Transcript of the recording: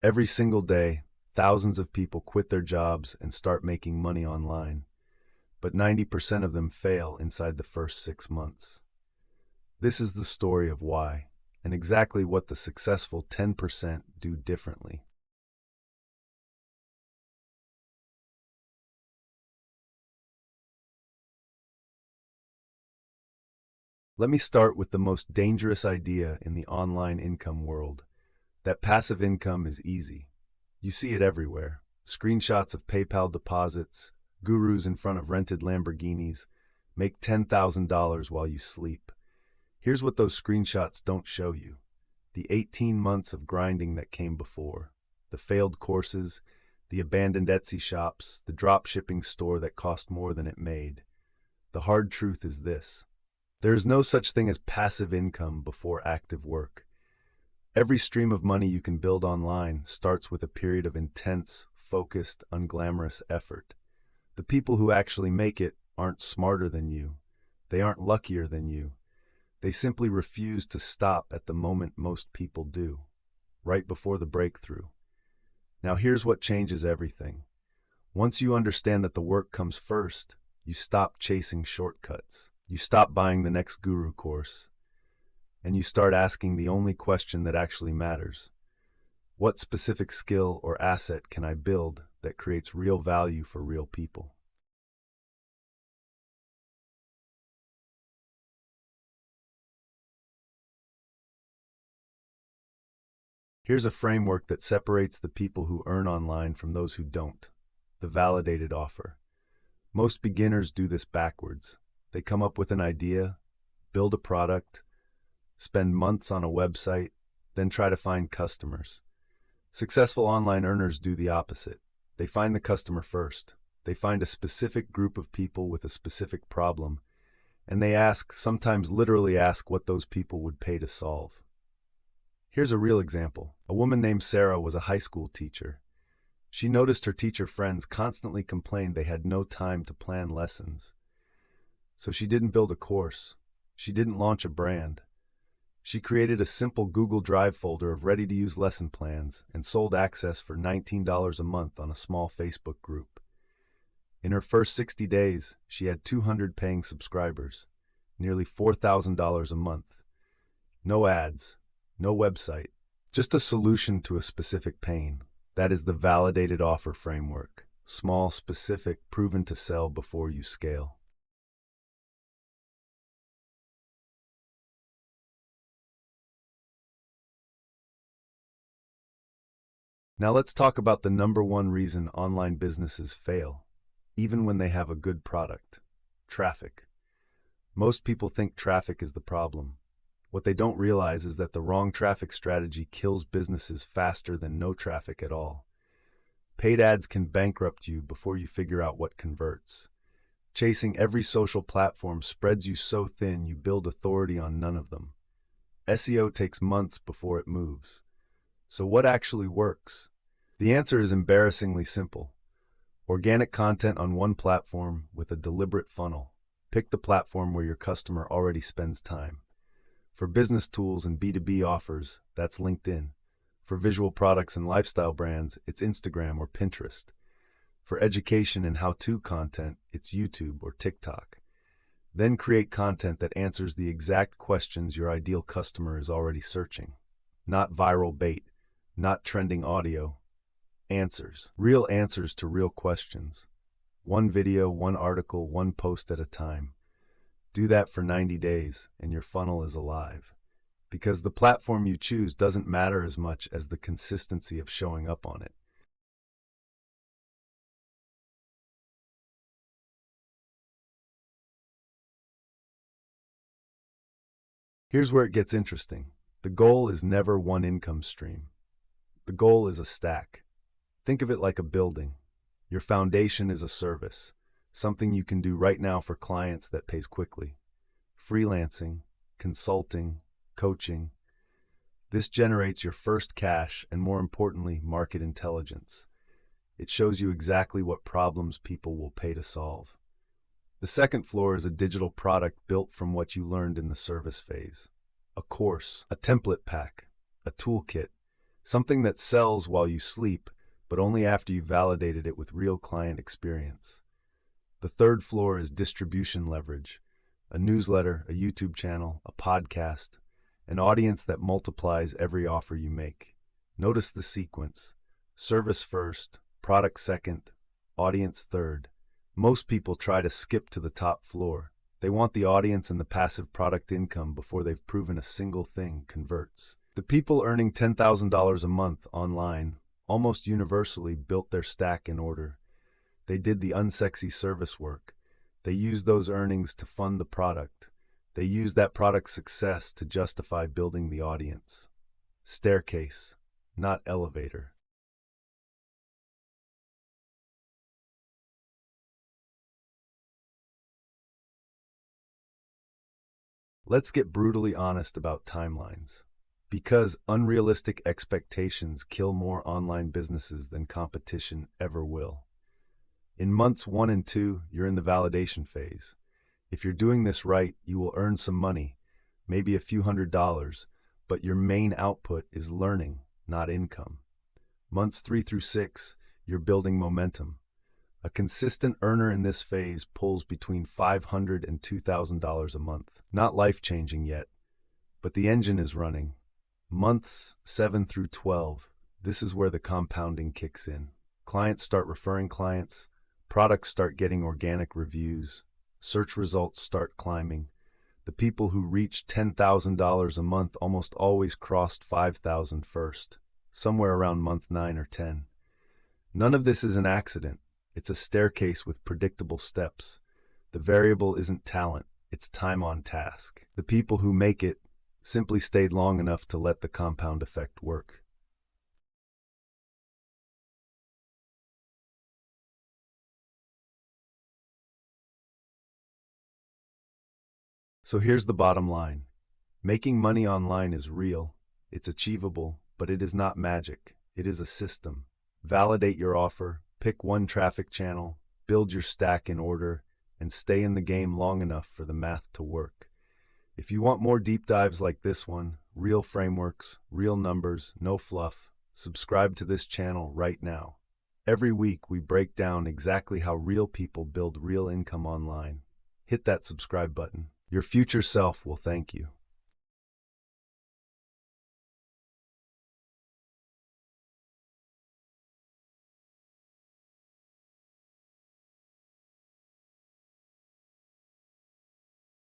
Every single day, thousands of people quit their jobs and start making money online, but 90% of them fail inside the first 6 months. This is the story of why, and exactly what the successful 10% do differently. Let me start with the most dangerous idea in the online income world, that passive income is easy. You see it everywhere. Screenshots of PayPal deposits, gurus in front of rented Lamborghinis, make $10,000 while you sleep. Here's what those screenshots don't show you: the 18 months of grinding that came before, the failed courses, the abandoned Etsy shops, the drop shipping store that cost more than it made. The hard truth is this: there is no such thing as passive income before active work. Every stream of money you can build online starts with a period of intense, focused, unglamorous effort. The people who actually make it aren't smarter than you. They aren't luckier than you. They simply refuse to stop at the moment most people do, right before the breakthrough. Now here's what changes everything. Once you understand that the work comes first, you stop chasing shortcuts. You stop buying the next guru course, and you start asking the only question that actually matters. What specific skill or asset can I build that creates real value for real people? Here's a framework that separates the people who earn online from those who don't: the validated offer. Most beginners do this backwards. They come up with an idea, build a product, spend months on a website, then try to find customers. Successful online earners do the opposite. They find the customer first. They find a specific group of people with a specific problem, and they ask, sometimes literally ask, what those people would pay to solve. Here's a real example. A woman named Sarah was a high school teacher. She noticed her teacher friends constantly complained they had no time to plan lessons. So she didn't build a course. She didn't launch a brand. She created a simple Google Drive folder of ready-to-use lesson plans and sold access for $19 a month on a small Facebook group. In her first 60 days, she had 200 paying subscribers, nearly $4,000 a month. No ads, no website, just a solution to a specific pain. That is the validated offer framework. Small, specific, proven to sell before you scale. Now let's talk about the number one reason online businesses fail, even when they have a good product: traffic. Most people think traffic is the problem. What they don't realize is that the wrong traffic strategy kills businesses faster than no traffic at all. Paid ads can bankrupt you before you figure out what converts. Chasing every social platform spreads you so thin you build authority on none of them. SEO takes months before it moves. So what actually works? The answer is embarrassingly simple. Organic content on one platform with a deliberate funnel. Pick the platform where your customer already spends time. For business tools and B2B offers, that's LinkedIn. For visual products and lifestyle brands, it's Instagram or Pinterest. For education and how-to content, it's YouTube or TikTok. Then create content that answers the exact questions your ideal customer is already searching. Not viral bait, not trending audio. Answers. Real answers to real questions. One video, one article, one post at a time. Do that for 90 days, and your funnel is alive. Because the platform you choose doesn't matter as much as the consistency of showing up on it. Here's where it gets interesting. The goal is never one income stream. The goal is a stack. Think of it like a building. Your foundation is a service, something you can do right now for clients that pays quickly. Freelancing, consulting, coaching. This generates your first cash and, more importantly, market intelligence. It shows you exactly what problems people will pay to solve. The second floor is a digital product built from what you learned in the service phase. A course, a template pack, a toolkit, Something that sells while you sleep, but only after you validated it with real client experience. The third floor is distribution leverage. A newsletter, a YouTube channel, a podcast, an audience that multiplies every offer you make. Notice the sequence. Service first, product second, audience third. Most people try to skip to the top floor. They want the audience and the passive product income before they've proven a single thing converts. The people earning $10,000 a month online almost universally built their stack in order. They did the unsexy service work. They used those earnings to fund the product. They used that product's success to justify building the audience. Staircase, not elevator. Let's get brutally honest about timelines. Because unrealistic expectations kill more online businesses than competition ever will. In months 1 and 2, you're in the validation phase. If you're doing this right, you will earn some money, maybe a few $100s, but your main output is learning, not income. Months 3 through 6, you're building momentum. A consistent earner in this phase pulls between $500 and $2,000 a month. Not life-changing yet, but the engine is running. Months 7 through 12, this is where the compounding kicks in. Clients start referring clients, products start getting organic reviews, search results start climbing. The people who reach $10,000 a month almost always crossed $5,000 first, somewhere around month 9 or 10. None of this is an accident. It's a staircase with predictable steps. The variable isn't talent, it's time on task. The people who make it simply stayed long enough to let the compound effect work. So here's the bottom line. Making money online is real, it's achievable, but it is not magic. It is a system. Validate your offer, pick one traffic channel, build your stack in order, and stay in the game long enough for the math to work. If you want more deep dives like this one, real frameworks, real numbers, no fluff, subscribe to this channel right now. Every week we break down exactly how real people build real income online. Hit that subscribe button. Your future self will thank you.